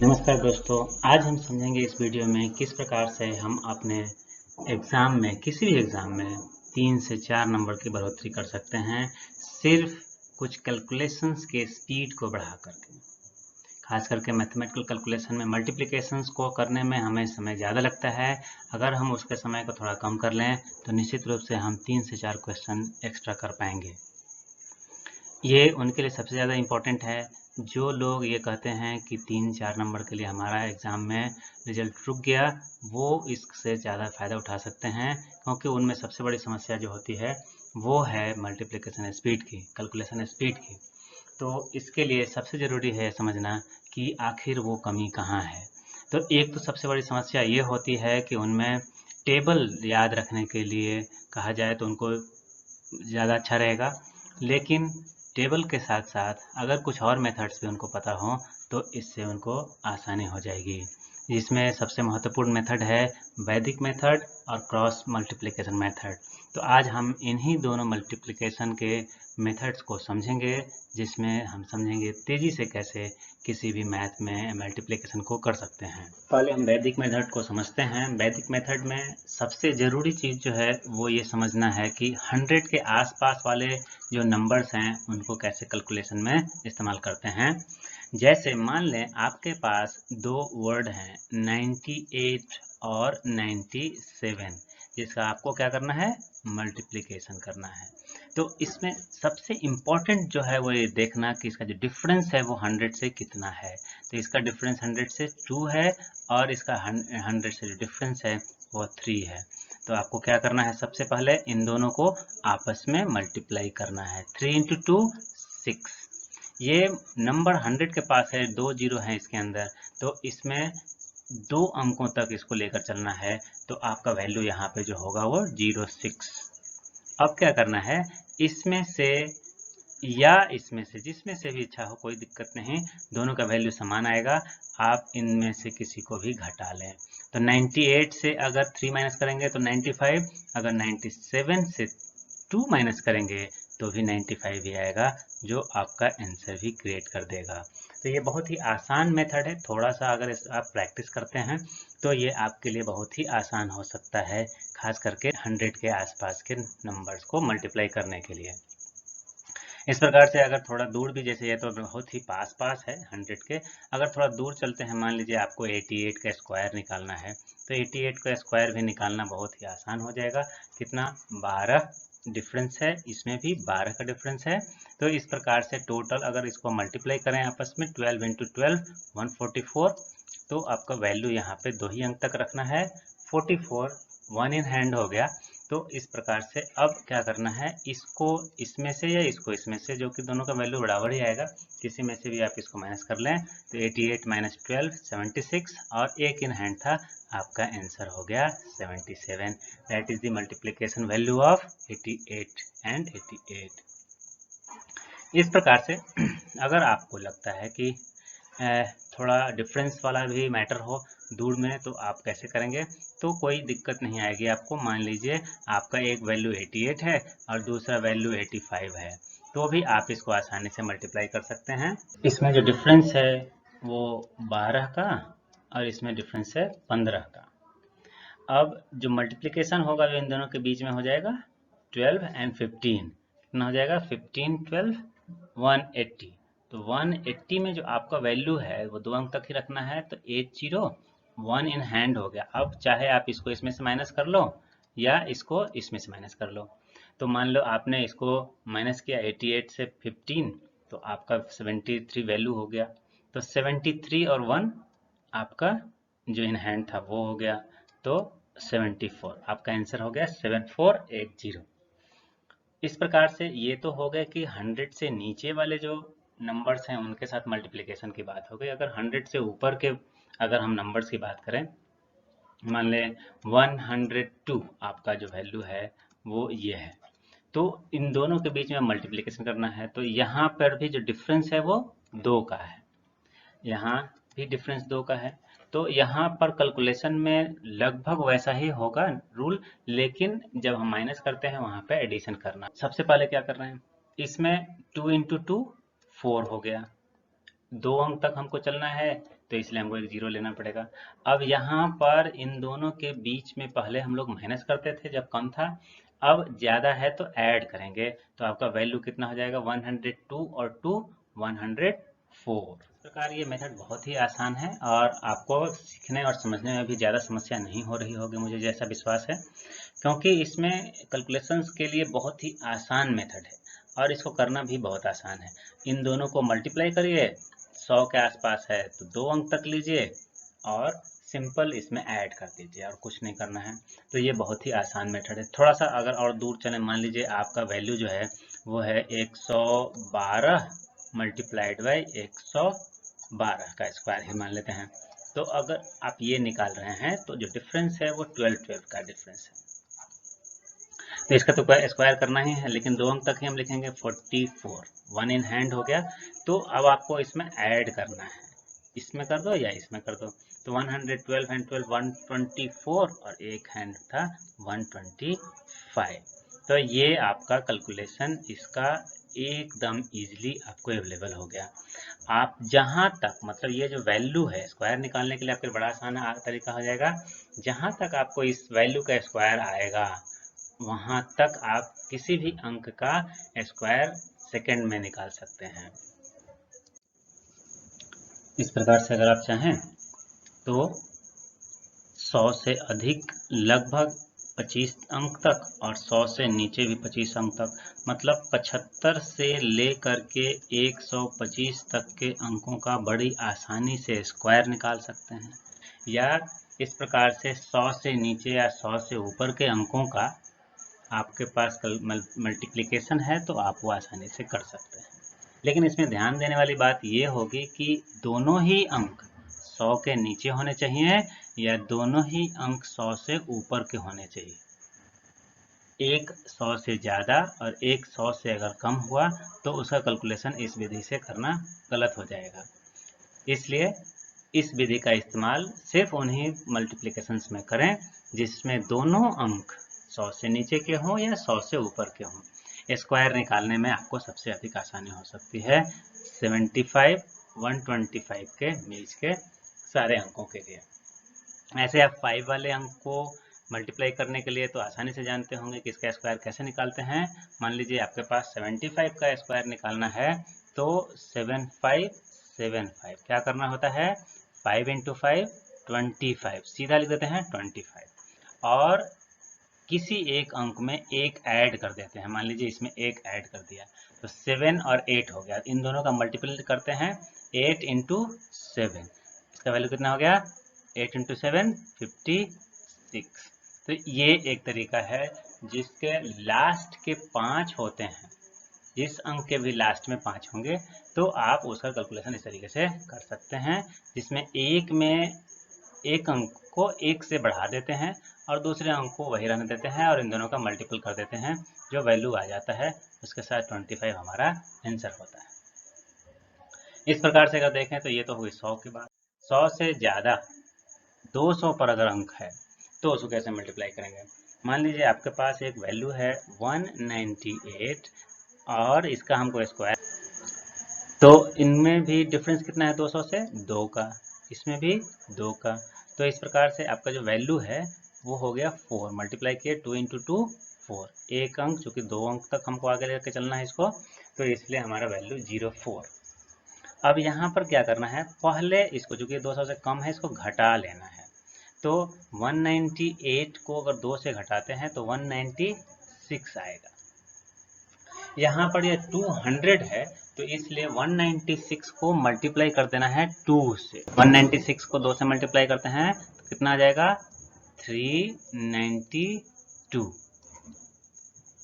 नमस्कार दोस्तों, आज हम समझेंगे इस वीडियो में किस प्रकार से हम अपने एग्ज़ाम में किसी भी एग्ज़ाम में 3 से 4 नंबर की बढ़ोतरी कर सकते हैं, सिर्फ कुछ कैलकुलेशंस के स्पीड को बढ़ा करके। खास करके मैथमेटिकल कैलकुलेशन में मल्टीप्लिकेशंस को करने में हमें समय ज़्यादा लगता है। अगर हम उसके समय को थोड़ा कम कर लें तो निश्चित रूप से हम 3 से 4 क्वेश्चन एक्स्ट्रा कर पाएंगे। ये उनके लिए सबसे ज़्यादा इम्पोर्टेंट है जो लोग ये कहते हैं कि 3-4 नंबर के लिए हमारा एग्ज़ाम में रिज़ल्ट रुक गया, वो इससे ज़्यादा फ़ायदा उठा सकते हैं, क्योंकि उनमें सबसे बड़ी समस्या जो होती है वो है मल्टीप्लिकेशन स्पीड की, कैलकुलेशन स्पीड की। तो इसके लिए सबसे ज़रूरी है समझना कि आखिर वो कमी कहाँ है। तो एक तो सबसे बड़ी समस्या ये होती है कि उनमें टेबल याद रखने के लिए कहा जाए तो उनको ज़्यादा अच्छा रहेगा, लेकिन टेबल के साथ-साथ अगर कुछ और मेथड्स भी उनको पता हों, तो इससे उनको आसानी हो जाएगी। जिसमें सबसे महत्वपूर्ण मेथड है वैदिक मेथड और क्रॉस मल्टीप्लिकेशन मेथड। तो आज हम इन्हीं दोनों मल्टीप्लिकेशन के मेथड्स को समझेंगे, जिसमें हम समझेंगे तेज़ी से कैसे किसी भी मैथ में मल्टीप्लिकेशन को कर सकते हैं। पहले हम वैदिक मेथड को समझते हैं। वैदिक मेथड में सबसे ज़रूरी चीज़ जो है वो ये समझना है कि 100 के आसपास वाले जो नंबर्स हैं उनको कैसे कैलकुलेशन में इस्तेमाल करते हैं। जैसे मान लें आपके पास दो वर्ड हैं 98 और 97, जिसका आपको क्या करना है, मल्टीप्लिकेशन करना है। तो इसमें सबसे इम्पोर्टेंट जो है वो ये देखना कि इसका जो डिफरेंस है वो 100 से कितना है। तो इसका डिफरेंस 100 से 2 है और इसका 100 से जो डिफरेंस है वो 3 है। तो आपको क्या करना है, सबसे पहले इन दोनों को आपस में मल्टीप्लाई करना है। 3 इंटू 2 6। ये नंबर 100 के पास है, 2 जीरो हैं इसके अंदर, तो इसमें 2 अंकों तक इसको लेकर चलना है। तो आपका वैल्यू यहाँ पे जो होगा वो 06। अब क्या करना है, इसमें से या इसमें से, जिसमें से भी इच्छा हो, कोई दिक्कत नहीं, दोनों का वैल्यू समान आएगा। आप इनमें से किसी को भी घटा लें। तो 98 से अगर 3 माइनस करेंगे तो 95, अगर 97 से 2 माइनस करेंगे तो भी 95 ही आएगा, जो आपका आंसर भी क्रिएट कर देगा। तो ये बहुत ही आसान मेथड है। थोड़ा सा अगर आप प्रैक्टिस करते हैं तो ये आपके लिए बहुत ही आसान हो सकता है, खास करके 100 के आसपास के नंबर्स को मल्टीप्लाई करने के लिए। इस प्रकार से अगर थोड़ा दूर भी, जैसे ये तो बहुत ही पास पास है 100 के, अगर थोड़ा दूर चलते हैं, मान लीजिए आपको 88 का स्क्वायर निकालना है, तो 88 का स्क्वायर भी निकालना बहुत ही आसान हो जाएगा। कितना, 12 डिफरेंस है, इसमें भी 12 का डिफरेंस है। तो इस प्रकार से टोटल अगर इसको मल्टीप्लाई करें आपस में, 12 इंटू 12 144, तो आपका वैल्यू यहाँ पे 2 ही अंक तक रखना है। 44 1 इन हैंड हो गया। तो इस प्रकार से अब क्या करना है, इसको इसमें से या इसको इसमें से, जो कि दोनों का वैल्यू बराबर ही आएगा, किसी में से भी आप इसको माइनस कर लें। तो 88 माइनस 12 76, और एक इन हैंड था, आपका आंसर हो गया 77। That is the multiplication value of 88 and 88। इस प्रकार से अगर आपको लगता है कि थोड़ा डिफरेंस वाला भी मैटर हो दूर में, तो आप कैसे करेंगे, तो कोई दिक्कत नहीं आएगी आपको। मान लीजिए आपका एक वैल्यू 88 है और दूसरा वैल्यू 85 है, तो भी आप इसको आसानी से मल्टीप्लाई कर सकते हैं। इसमें जो डिफरेंस है वो 12 का और इसमें डिफरेंस है 15 का। अब जो मल्टीप्लिकेशन होगा जो इन दोनों के बीच में हो जाएगा 12 एंड 15, कितना हो जाएगा, 15 12 180। तो 180 में जो आपका वैल्यू है वो 2 अंक तक ही रखना है। तो 80 1 इन हैंड हो गया। अब चाहे आप इसको इसमें से माइनस कर लो या इसको इसमें से माइनस कर लो। तो मान लो आपने इसको माइनस किया 88 से 15, तो आपका 73 वैल्यू हो गया। तो 73 और 1 आपका जो इन हैंड था वो हो गया, तो 74 आपका आंसर हो गया 7480। इस प्रकार से ये तो हो गया कि 100 से नीचे वाले जो नंबर्स हैं उनके साथ मल्टीप्लिकेशन की बात हो गई। अगर 100 से ऊपर के अगर हम नंबर्स की बात करें, मान लें 102 आपका जो वैल्यू है वो ये है, तो इन दोनों के बीच में मल्टीप्लिकेशन करना है। तो यहाँ पर भी जो डिफरेंस है वो 2 का है, यहाँ भी डिफरेंस 2 का है। तो यहाँ पर कैलकुलेशन में लगभग वैसा ही होगा रूल, लेकिन जब हम माइनस करते हैं वहाँ पे एडिशन करना। सबसे पहले क्या कर रहे हैं, इसमें 2 इंटू 2 4 हो गया, 2 अंक तक हमको चलना है। तो इसलिए हमको एक 0 लेना पड़ेगा। अब यहाँ पर इन दोनों के बीच में पहले हम लोग माइनस करते थे जब कम था, अब ज़्यादा है तो ऐड करेंगे, तो आपका वैल्यू कितना हो जाएगा 102 और 2 104। इस प्रकार ये मेथड बहुत ही आसान है और आपको सीखने और समझने में भी ज़्यादा समस्या नहीं हो रही होगी, मुझे जैसा विश्वास है, क्योंकि इसमें कैलकुलेशंस के लिए बहुत ही आसान मेथड है और इसको करना भी बहुत आसान है। इन दोनों को मल्टीप्लाई करिए, 100 के आसपास है तो 2 अंक तक लीजिए और सिंपल इसमें ऐड कर दीजिए और कुछ नहीं करना है। तो ये बहुत ही आसान मेथड है। थोड़ा सा अगर और दूर चले, मान लीजिए आपका वैल्यू जो है वो है 112 मल्टीप्लाइड बाई 112 का स्क्वायर ही मान लेते हैं। तो अगर आप ये निकाल रहे हैं तो जो डिफरेंस है वो 12 का डिफरेंस है, तो इसका तो स्क्वायर करना ही है, लेकिन 2 अंक तक ही हम लिखेंगे 44, 1 इन हैंड हो गया। तो अब आपको इसमें ऐड करना है, इसमें कर दो या इसमें कर दो, तो 112 एंड 12 124 और एक हैंड था 125। तो ये आपका कैलकुलेशन इसका एकदम इजीली आपको अवेलेबल हो गया। आप जहाँ तक, मतलब ये जो वैल्यू है स्क्वायर निकालने के लिए आपके बड़ा आसान तरीका हो जाएगा, जहाँ तक आपको इस वैल्यू का स्क्वायर आएगा वहाँ तक आप किसी भी अंक का स्क्वायर सेकंड में निकाल सकते हैं। इस प्रकार से अगर आप चाहें तो 100 से अधिक लगभग 25 अंक तक और 100 से नीचे भी 25 अंक तक, मतलब 75 से लेकर के 125 तक के अंकों का बड़ी आसानी से स्क्वायर निकाल सकते हैं। या इस प्रकार से 100 से नीचे या 100 से ऊपर के अंकों का आपके पास मल्टीप्लिकेशन है तो आप वो आसानी से कर सकते हैं। लेकिन इसमें ध्यान देने वाली बात ये होगी कि दोनों ही अंक 100 के नीचे होने चाहिए या दोनों ही अंक 100 से ऊपर के होने चाहिए। एक 100 से ज़्यादा और एक 100 से अगर कम हुआ तो उसका कैलकुलेशन इस विधि से करना गलत हो जाएगा। इसलिए इस विधि का इस्तेमाल सिर्फ उन्हीं मल्टीप्लिकेशंस में करें जिसमें दोनों अंक 100 से नीचे के हों या 100 से ऊपर के हों। स्क्वायर निकालने में आपको सबसे अधिक आसानी हो सकती है 75 125 के बीच के सारे अंकों के लिए। ऐसे आप 5 वाले अंक को मल्टीप्लाई करने के लिए तो आसानी से जानते होंगे कि इसका स्क्वायर कैसे निकालते हैं। मान लीजिए आपके पास 75 का स्क्वायर निकालना है तो 7575 क्या करना होता है, 5 इंटू 5 25, सीधा लिख देते हैं 25 और किसी एक अंक में एक ऐड कर देते हैं। मान लीजिए इसमें एक ऐड कर दिया तो 7 और 8 हो गया, इन दोनों का मल्टीपल करते हैं 8 इंटू 7, इसका वैल्यू कितना हो गया 8 इंटू 7 56। तो ये एक तरीका है जिसके लास्ट के 5 होते हैं, जिस अंक के भी लास्ट में 5 होंगे तो आप उसका कैलकुलेशन इस तरीके से कर सकते हैं, जिसमें एक अंक को एक से बढ़ा देते हैं और दूसरे अंक को वही रहने देते हैं और इन दोनों का मल्टीपल कर देते हैं, जो वैल्यू आ जाता है उसके साथ 25 हमारा आंसर होता है। इस प्रकार से अगर देखें तो ये तो हुई 100 की बात। 100 से ज़्यादा 200 पर अगर अंक है तो उसको कैसे मल्टीप्लाई करेंगे। मान लीजिए आपके पास एक वैल्यू है 198 और इसका हमको स्क्वायर, तो इनमें भी डिफरेंस कितना है 200 से 2 का, इसमें भी 2 का। तो इस प्रकार से आपका जो वैल्यू है वो हो गया 4, मल्टीप्लाई किए 2 इंटू 2 4, एक अंक चूँकि 2 अंक तक हमको आगे लेकर चलना है इसको, तो इसलिए हमारा वैल्यू 04। अब यहाँ पर क्या करना है, पहले इसको चूँकि 200 से कम है इसको घटा लेना है। तो 198 को अगर 2 से घटाते हैं तो 196 आएगा। यहाँ पर ये 200 है तो इसलिए 196 को मल्टीप्लाई कर देना है 2 से। 196 को 2 से मल्टीप्लाई करते हैं तो कितना आ जाएगा 392।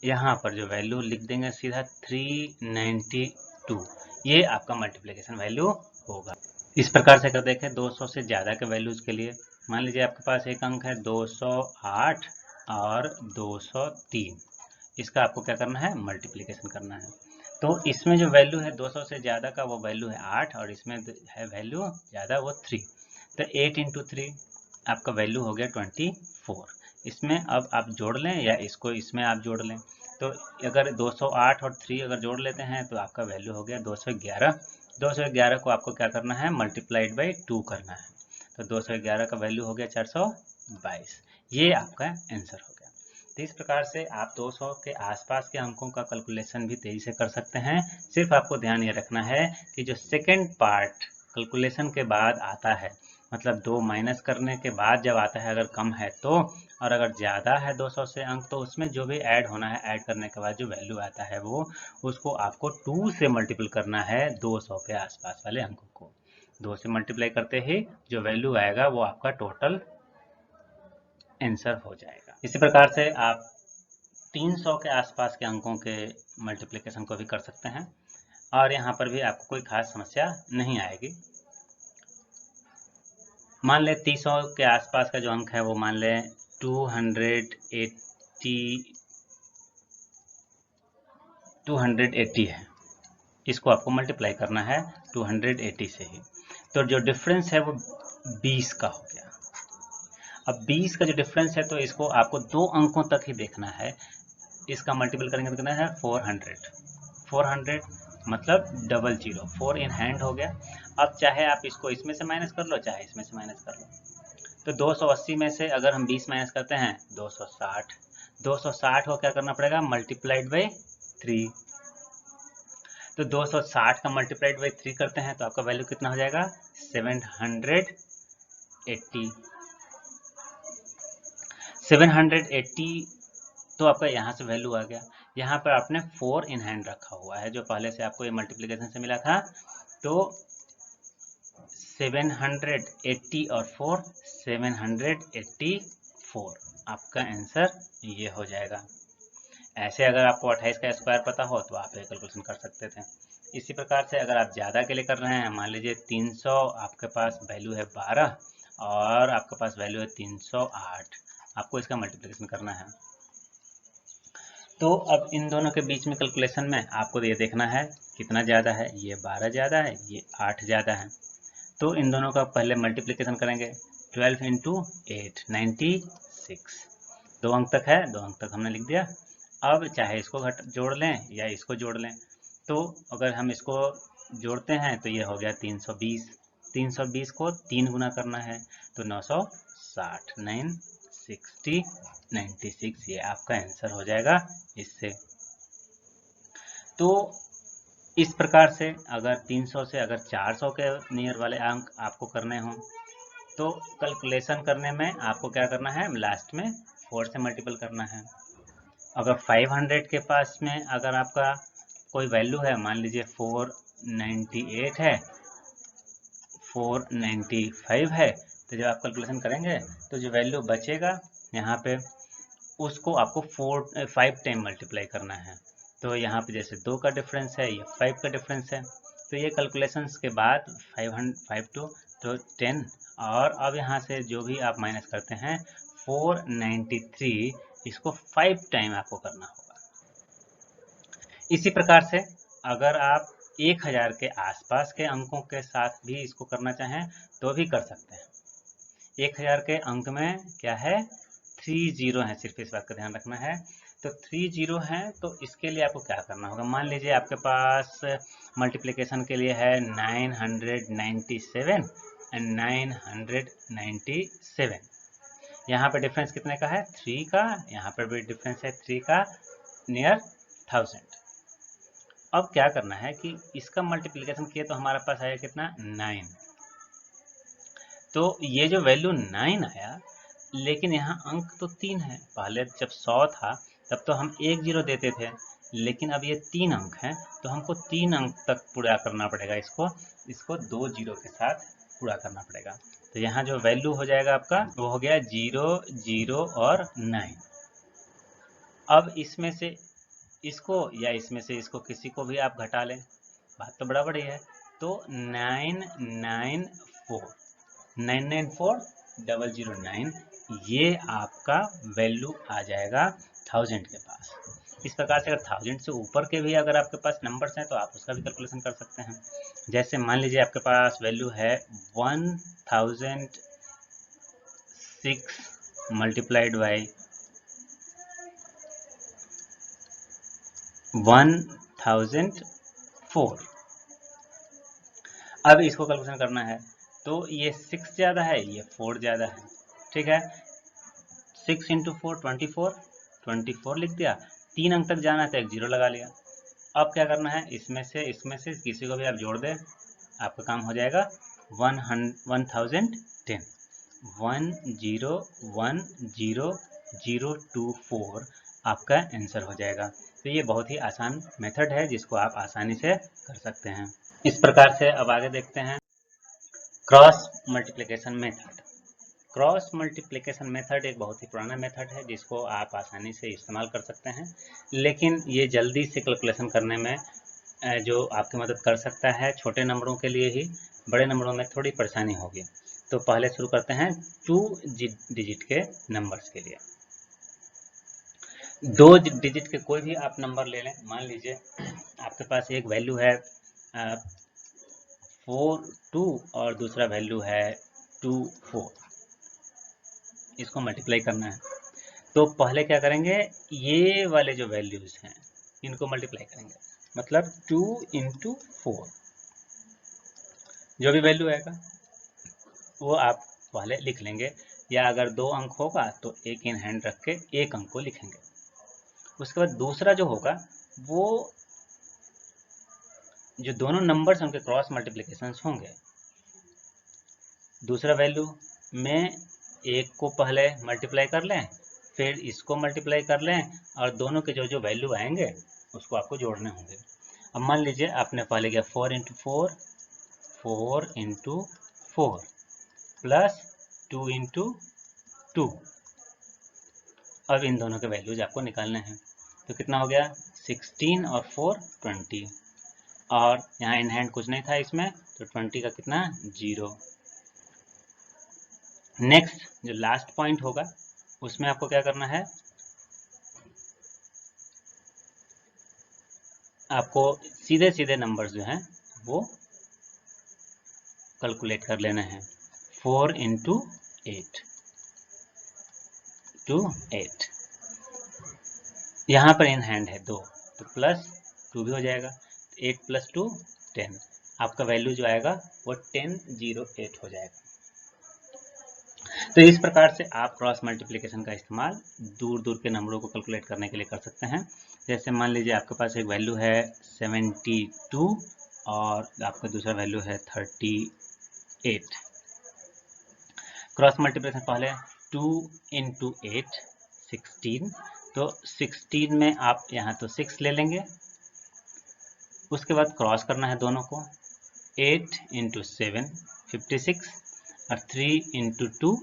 यहाँ पर जो वैल्यू लिख देंगे सीधा 392, ये आपका मल्टीप्लिकेशन वैल्यू होगा। इस प्रकार से अगर देखें 200 से ज़्यादा के वैल्यूज़ के लिए, मान लीजिए आपके पास एक अंक है 208 और 203, इसका आपको क्या करना है मल्टीप्लिकेशन करना है। तो इसमें जो वैल्यू है 200 से ज़्यादा का वो वैल्यू है 8 और इसमें है वैल्यू ज़्यादा वो 3, तो 8 इंटू 3 आपका वैल्यू हो गया 24। इसमें अब आप जोड़ लें या इसको इसमें आप जोड़ लें, तो अगर 208 और 3 अगर जोड़ लेते हैं तो आपका वैल्यू हो गया 211। 211 को आपको क्या करना है, मल्टीप्लाइड बाई 2 करना है। तो 211 का वैल्यू हो गया 422। ये आपका आंसर हो गया। तो इस प्रकार से आप 200 के आसपास के अंकों का कैलकुलेशन भी तेजी से कर सकते हैं। सिर्फ आपको ध्यान ये रखना है कि जो सेकंड पार्ट कैलकुलेशन के बाद आता है, मतलब 2 माइनस करने के बाद जब आता है, अगर कम है तो, और अगर ज़्यादा है 200 से अंक, तो उसमें जो भी ऐड होना है, ऐड करने के बाद जो वैल्यू आता है वो उसको आपको 2 से मल्टीपल करना है 200 के आसपास वाले अंकों को। 2 से मल्टीप्लाई करते ही जो वैल्यू आएगा वो आपका टोटल आंसर हो जाएगा। इसी प्रकार से आप 300 के आसपास के अंकों के मल्टीप्लिकेशन को भी कर सकते हैं और यहाँ पर भी आपको कोई खास समस्या नहीं आएगी। मान लें 300 के आसपास का जो अंक है वो मान लें 280 है। इसको आपको मल्टीप्लाई करना है 280 से ही। तो जो डिफरेंस है वो 20 का हो गया। अब 20 का जो डिफरेंस है तो इसको आपको 2 अंकों तक ही देखना है। इसका मल्टीपल करेंगे तो कितना है 400 मतलब 00, 4 इन हैंड हो गया। अब चाहे आप इसको इसमें से माइनस कर लो, चाहे इसमें से माइनस कर लो। तो 280 में से अगर हम 20 माइनस करते हैं 260, 260 को क्या करना पड़ेगा, मल्टीप्लाइड बाई 3। तो 260 का मल्टीप्लाइड बाई 3 करते हैं तो आपका वैल्यू कितना हो जाएगा 780। 780 तो आपका यहाँ से वैल्यू आ गया। यहाँ पर आपने 4 इन हैंड रखा हुआ है जो पहले से आपको ये मल्टीप्लिकेशन से मिला था। तो 780 और 4 784 आपका आंसर ये हो जाएगा। ऐसे अगर आपको 28 का स्क्वायर पता हो तो आप ये कैलकुलेशन कर सकते थे। इसी प्रकार से अगर आप ज़्यादा के लिए कर रहे हैं, मान लीजिए 300 आपके पास वैल्यू है 12 और आपके पास वैल्यू है 308, आपको इसका मल्टीप्लिकेशन करना है। तो अब इन दोनों के बीच में कैलकुलेशन में आपको ये देखना है कितना ज़्यादा है, ये 12 ज़्यादा है, ये 8 ज़्यादा है। तो इन दोनों का पहले मल्टीप्लिकेशन करेंगे। 12 इंटू 8 96। 2 अंक तक है, 2 अंक तक हमने लिख दिया। अब चाहे इसको जोड़ लें या इसको जोड़ लें। तो अगर हम इसको जोड़ते हैं तो ये हो गया 320। 320 को 3 गुना करना है तो 960, 960, 96 ये आपका आंसर हो जाएगा इससे। तो इस प्रकार से अगर 300 से अगर 400 के नियर वाले अंक आपको करने हों तो कैलकुलेशन करने में आपको क्या करना है, लास्ट में 4 से मल्टीपल करना है। अगर 500 के पास में अगर आपका कोई वैल्यू है, मान लीजिए 498 है, 495 है, तो जब आप कैलकुलेशन करेंगे तो जो वैल्यू बचेगा यहाँ पे उसको आपको 5 टाइम मल्टीप्लाई करना है। तो यहाँ पे जैसे 2 का डिफरेंस है, ये 5 का डिफरेंस है, तो ये कैलकुलेशंस के बाद 5 तो 10, और अब यहाँ से जो भी आप माइनस करते हैं 493, इसको 5 टाइम आपको करना होगा। इसी प्रकार से अगर आप 1000 के आसपास के अंकों के साथ भी इसको करना चाहें तो भी कर सकते हैं। 1000 के अंक में क्या है, 3 जीरो है, सिर्फ इस बात का ध्यान रखना है। तो 3 जीरो है तो इसके लिए आपको क्या करना होगा, मान लीजिए आपके पास मल्टीप्लिकेशन के लिए है 997 एंड 997। यहाँ पे डिफरेंस कितने का है, 3 का, यहाँ पर भी डिफरेंस है 3 का, नियर 1000। अब क्या करना है कि इसका मल्टीप्लिकेशन किए तो हमारे पास आया कितना, 9। तो ये जो वैल्यू 9 आया, लेकिन यहाँ अंक तो 3 है। पहले जब 100 था तब तो हम 1 जीरो देते थे, लेकिन अब ये 3 अंक हैं तो हमको 3 अंक तक पूरा करना पड़ेगा। इसको 2 जीरो के साथ पूरा करना पड़ेगा। तो यहाँ जो वैल्यू हो जाएगा आपका वो हो गया 0, 0 और 9। अब इसमें से इसको या इसमें से इसको किसी को भी आप घटा लें, बात तो बड़ा बड़ी है। तो 994 ये आपका वैल्यू आ जाएगा 1000 के पास। इस प्रकार से अगर 1000 से ऊपर के भी अगर आपके पास नंबर्स हैं तो आप उसका भी कैलकुलेशन कर सकते हैं। जैसे मान लीजिए आपके पास वैल्यू है 1006 मल्टीप्लाइड बाई 1004। अब इसको कैलकुलेशन करना है तो ये 6 ज़्यादा है, ये 4 ज़्यादा है, ठीक है। 6 इंटू 4 24 लिख दिया। 3 अंक तक जाना है तो एक जीरो लगा लिया। अब क्या करना है, इसमें से किसी को भी आप जोड़ दें, आपका काम हो जाएगा 1010 101024 आपका आंसर हो जाएगा। तो ये बहुत ही आसान मेथड है जिसको आप आसानी से कर सकते हैं। इस प्रकार से अब आगे देखते हैं cross multiplication method. Cross multiplication method एक बहुत ही पुराना मेथड है जिसको आप आसानी से इस्तेमाल कर सकते हैं, लेकिन ये जल्दी से कैलकुलेशन करने में जो आपकी मदद कर सकता है छोटे नंबरों के लिए ही, बड़े नंबरों में थोड़ी परेशानी होगी। तो पहले शुरू करते हैं 2 डिजिट के नंबर्स के लिए। 2 डिजिट के कोई भी आप नंबर ले लें। मान लीजिए आपके पास एक वैल्यू है 42 और दूसरा वैल्यू है 24। इसको मल्टीप्लाई करना है तो पहले क्या करेंगे, ये वाले जो वैल्यूज हैं इनको मल्टीप्लाई करेंगे, मतलब 2 इंटू 4। जो भी वैल्यू आएगा वो आप पहले लिख लेंगे, या अगर 2 अंक होगा तो एक इन हैंड रख के एक अंक को लिखेंगे। उसके बाद दूसरा जो होगा वो जो दोनों नंबर्स उनके क्रॉस मल्टीप्लिकेशन होंगे, दूसरा वैल्यू में एक को पहले मल्टीप्लाई कर लें, फिर इसको मल्टीप्लाई कर लें, और दोनों के जो जो वैल्यू आएंगे उसको आपको जोड़ने होंगे। अब मान लीजिए आपने पहले किया 4 इंटू 4 प्लस 2 इंटू 2। अब इन दोनों के वैल्यूज आपको निकालने हैं, तो कितना हो गया 16 और 4 20, और यहाँ इन हैंड कुछ नहीं था इसमें, तो 20 का कितना 0। नेक्स्ट जो लास्ट पॉइंट होगा उसमें आपको क्या करना है, आपको सीधे सीधे नंबर्स जो हैं वो कैलकुलेट कर लेना है। 4 इंटू 8 टू 8, यहाँ पर इन हैंड है 2, तो प्लस 2 भी हो जाएगा, 8 प्लस 2 10। आपका वैल्यू जो आएगा वो 1008 हो जाएगा। तो इस प्रकार से आप क्रॉस मल्टीप्लिकेशन का इस्तेमाल दूर दूर के नंबरों को कैलकुलेट करने के लिए कर सकते हैं। जैसे मान लीजिए आपके पास एक वैल्यू है 72 और आपका दूसरा वैल्यू है 38। क्रॉस मल्टीप्लिकेशन पहले 2 इंटू 8 16, तो 16 में आप यहाँ तो 6 ले लेंगे, उसके बाद क्रॉस करना है दोनों को। 8 इंटू 7 56, और 3 इंटू 2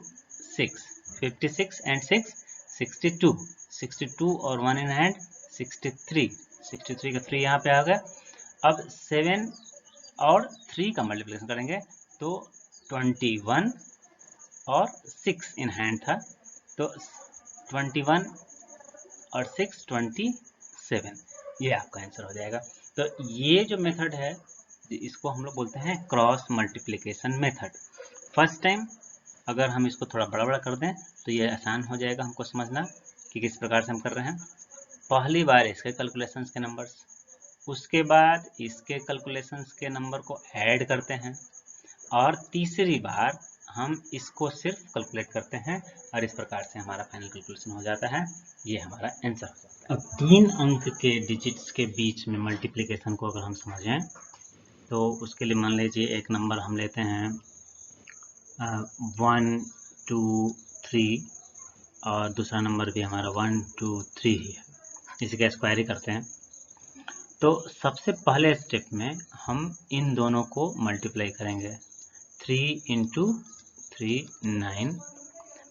6, 56 एंड 6 62, 62 और 1 इन हैंड 63, 63 का 3 यहाँ पे आ गया। अब 7 और 3 का मल्टीप्लिकेशन करेंगे तो 21 और 6 इन हैंड था, तो 21 और 6 27, ये आपका आंसर हो जाएगा। तो ये जो मेथड है इसको हम लोग बोलते हैं cross multiplication method. First time अगर हम इसको थोड़ा बड़ा बड़ा कर दें तो ये आसान हो जाएगा हमको समझना कि किस प्रकार से हम कर रहे हैं। पहली बार इसके कैलकुलेशंस के नंबर्स, उसके बाद इसके कैलकुलेशंस के नंबर को ऐड करते हैं, और तीसरी बार हम इसको सिर्फ कैलकुलेट करते हैं, और इस प्रकार से हमारा फाइनल कैलकुलेशन हो जाता है। ये हमारा आंसर हो जाता है। अब 3 अंक के डिजिट्स के बीच में मल्टीप्लिकेशन को अगर हम समझें तो उसके लिए मान लीजिए एक नंबर हम लेते हैं 1 2 3, और दूसरा नंबर भी हमारा 1 2 3 ही है, इसी का स्क्वायर ही करते हैं। तो सबसे पहले स्टेप में हम इन दोनों को मल्टीप्लाई करेंगे, 3 इंटू 3 9।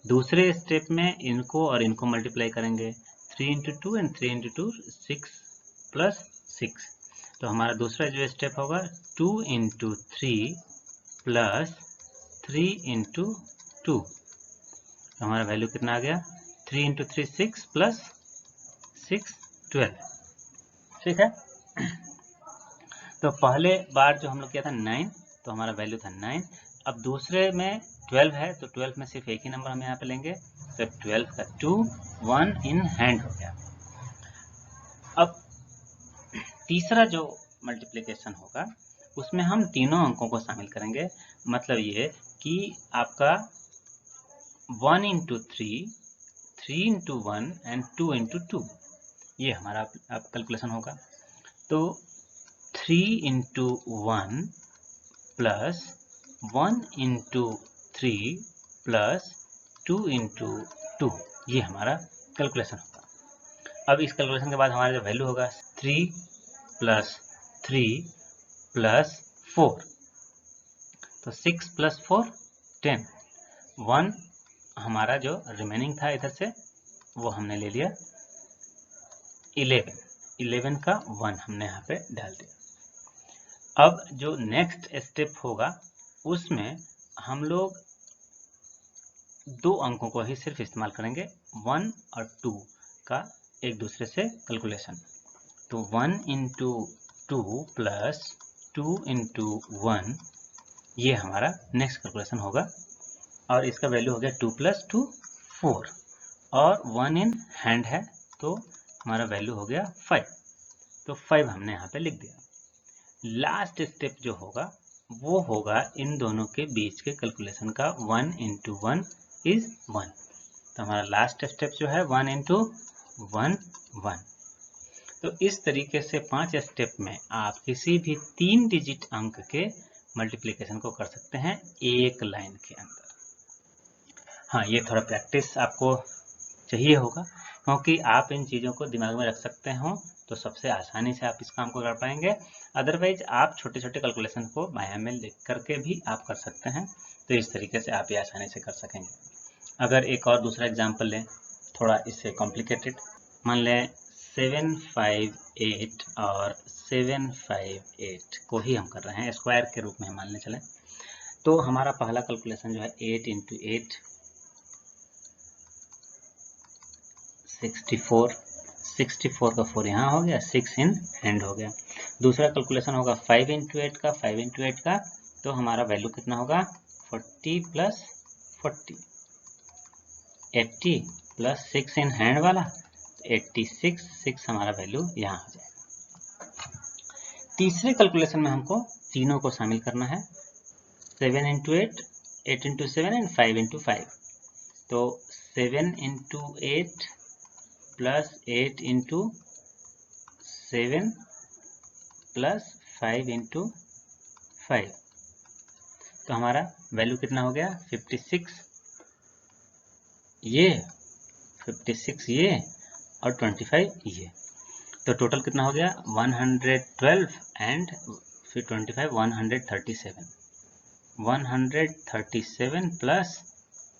दूसरे स्टेप में इनको और इनको मल्टीप्लाई करेंगे, 3 इंटू 2 एंड 3 इंटू 2 6 प्लस 6। तो हमारा दूसरा जो स्टेप होगा 2 इंटू 3 प्लस 3 इंटू 2, तो हमारा वैल्यू कितना आ गया 3 इंटू 3 6 प्लस 6 12, ठीक है। तो पहले बार जो हम लोग किया था 9, तो हमारा वैल्यू था 9। अब दूसरे में 12 है, तो 12 में सिर्फ एक ही नंबर हम यहाँ पे लेंगे, तो 12 का 2 1 इन हैंड हो गया। अब तीसरा जो मल्टीप्लिकेशन होगा उसमें हम तीनों अंकों को शामिल करेंगे। मतलब ये कि आपका 1 इंटू 3, 3 इंटू 1 एंड 2 इंटू 2, ये हमारा अब कैलकुलेशन होगा। तो 3 into 1 plus 1 into 3 plus 2 into 2, ये हमारा कैलकुलेशन होगा। अब इस कैलकुलेशन के बाद हमारा जो वैल्यू होगा 3 प्लस 3 प्लस 4, तो 6 प्लस 4 10, 1 हमारा जो रिमेनिंग था इधर से वो हमने ले लिया 11, 11 का 1 हमने यहाँ पे डाल दिया। अब जो नेक्स्ट स्टेप होगा उसमें हम लोग दो अंकों को ही सिर्फ इस्तेमाल करेंगे, 1 और 2 का एक दूसरे से कैलकुलेशन। तो 1 इंटू 2 प्लस 2 इंटू 1, ये हमारा नेक्स्ट कैलकुलेशन होगा और इसका वैल्यू हो गया 2 प्लस 2 4 और 1 इन हैंड है तो हमारा वैल्यू हो गया 5, तो 5 हमने यहाँ पे लिख दिया। लास्ट स्टेप जो होगा वो होगा इन दोनों के बीच के कैलकुलेशन का 1 इंटू 1 इज 1, तो हमारा लास्ट स्टेप जो है 1 इंटू 1 1। तो इस तरीके से 5 स्टेप में आप किसी भी 3 डिजिट अंक के मल्टीप्लिकेशन को कर सकते हैं एक लाइन के अंदर। हाँ, ये थोड़ा प्रैक्टिस आपको चाहिए होगा क्योंकि आप इन चीज़ों को दिमाग में रख सकते हो तो सबसे आसानी से आप इस काम को कर पाएंगे। अदरवाइज आप छोटे छोटे कैलकुलेशन को माया में लिख करके भी आप कर सकते हैं, तो इस तरीके से आप ये आसानी से कर सकेंगे। अगर एक और दूसरा एग्जांपल लें थोड़ा इससे कॉम्प्लिकेटेड, मान लें 758 और 758 को ही हम कर रहे हैं स्क्वायर के रूप में मानने चलें। तो हमारा पहला कैलकुलेशन जो है 8 इंटू 8 64, 64 का 4 यहाँ हो गया, 6 इन हैंड हो गया। दूसरा कैलकुलेशन होगा 5 इंटू 8 का, 5 इंटू 8 का, तो हमारा वैल्यू कितना होगा 40 प्लस 40, 80 प्लस 6 इन हैंड वाला 86, 6 हमारा वैल्यू यहाँ हो जाएगा। तीसरे कैलकुलेशन में हमको तीनों को शामिल करना है, 7 इंटू 8, 8 इंटू 7 एंड 5 इंटू 5, तो 7 into 8 plus 8 into 7 plus 5 into 5, तो हमारा वैल्यू कितना हो गया 56, ये 56 ये और 25 ये, तो टोटल कितना हो गया 112 एंड फिर 25 137, 137 प्लस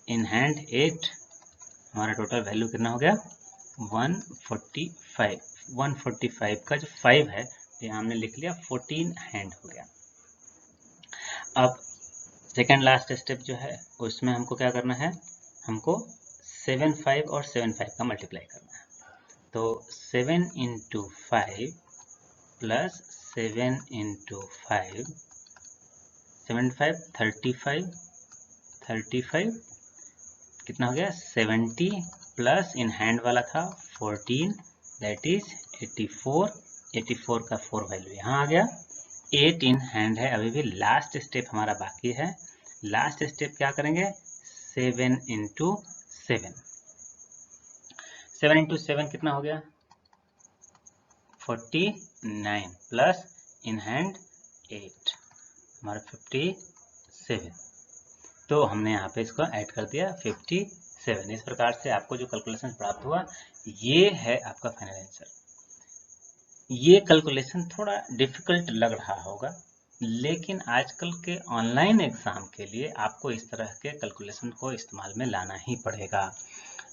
इन हैंड 8, हमारा टोटल वैल्यू कितना हो गया 145, 145 का जो 5 है ये हमने लिख लिया 14 हैंड हो गया। अब सेकेंड लास्ट स्टेप जो है उसमें हमको क्या करना है, हमको 7 5 और 7 5 का मल्टीप्लाई करना है। तो 7 इंटू 5 प्लस 7 इंटू 5, 75 35, 35 कितना हो गया 70 प्लस इन हैंड वाला था 14 दैट इज 84, 84 का 4 वैल्यू यहाँ आ गया, 8 इन हैंड है। अभी भी लास्ट स्टेप हमारा बाकी है। लास्ट स्टेप क्या करेंगे 7 इंटू 7, 7 इंटू 7 कितना हो गया 49 प्लस इन हैंड 8 हमारा 57, तो हमने यहाँ पे इसको ऐड कर दिया 57। इस प्रकार से आपको जो कैलकुलेशन प्राप्त हुआ ये है आपका फाइनल आंसर। ये कैलकुलेशन थोड़ा डिफिकल्ट लग रहा होगा लेकिन आजकल के ऑनलाइन एग्जाम के लिए आपको इस तरह के कैलकुलेशन को इस्तेमाल में लाना ही पड़ेगा।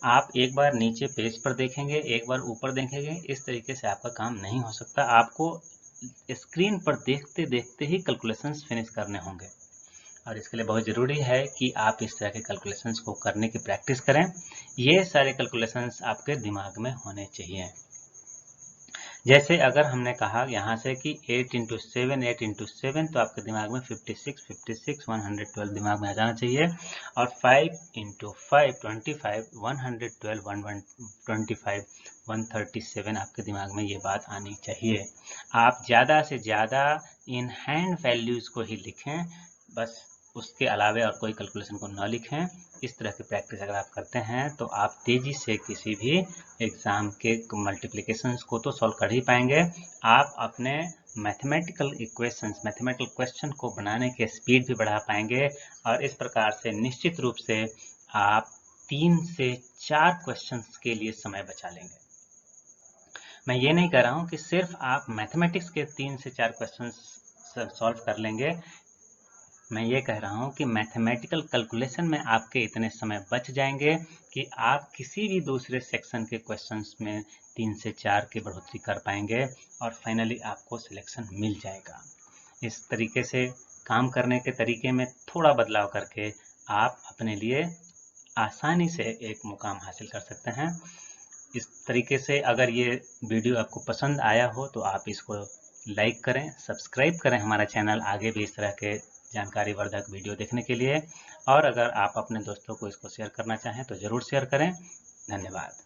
आप एक बार नीचे पेज पर देखेंगे, एक बार ऊपर देखेंगे, इस तरीके से आपका काम नहीं हो सकता। आपको स्क्रीन पर देखते देखते ही कैलकुलेशंस फिनिश करने होंगे और इसके लिए बहुत ज़रूरी है कि आप इस तरह के कैलकुलेशंस को करने की प्रैक्टिस करें। ये सारे कैलकुलेशंस आपके दिमाग में होने चाहिए। जैसे अगर हमने कहा यहाँ से कि 8 इंटू 7 तो आपके दिमाग में 56 112 दिमाग में आ जाना चाहिए। और 5 इंटू 5 25 112 125 137 आपके दिमाग में ये बात आनी चाहिए। आप ज़्यादा से ज़्यादा इन हैंड वैल्यूज़ को ही लिखें, बस उसके अलावे और कोई कैलकुलेशन को न लिखें। इस तरह की प्रैक्टिस अगर आप करते हैं तो आप तेज़ी से किसी भी एग्ज़ाम के मल्टीप्लिकेशंस को तो सॉल्व कर ही पाएंगे, आप अपने मैथमेटिकल इक्वेशंस, मैथमेटिकल क्वेश्चन को बनाने के स्पीड भी बढ़ा पाएंगे। और इस प्रकार से निश्चित रूप से आप 3 से 4 क्वेश्चंस के लिए समय बचा लेंगे। मैं ये नहीं कह रहा हूँ कि सिर्फ आप मैथमेटिक्स के 3 से 4 क्वेश्चंस सॉल्व कर लेंगे, मैं ये कह रहा हूँ कि मैथमेटिकल कैलकुलेशन में आपके इतने समय बच जाएंगे कि आप किसी भी दूसरे सेक्शन के क्वेश्चंस में 3 से 4 की बढ़ोतरी कर पाएंगे और फाइनली आपको सिलेक्शन मिल जाएगा। इस तरीके से काम करने के तरीके में थोड़ा बदलाव करके आप अपने लिए आसानी से एक मुकाम हासिल कर सकते हैं। इस तरीके से अगर ये वीडियो आपको पसंद आया हो तो आप इसको लाइक करें, सब्सक्राइब करें हमारा चैनल आगे भी इस तरह के जानकारी वर्धक वीडियो देखने के लिए। और अगर आप अपने दोस्तों को इसको शेयर करना चाहें तो ज़रूर शेयर करें। धन्यवाद।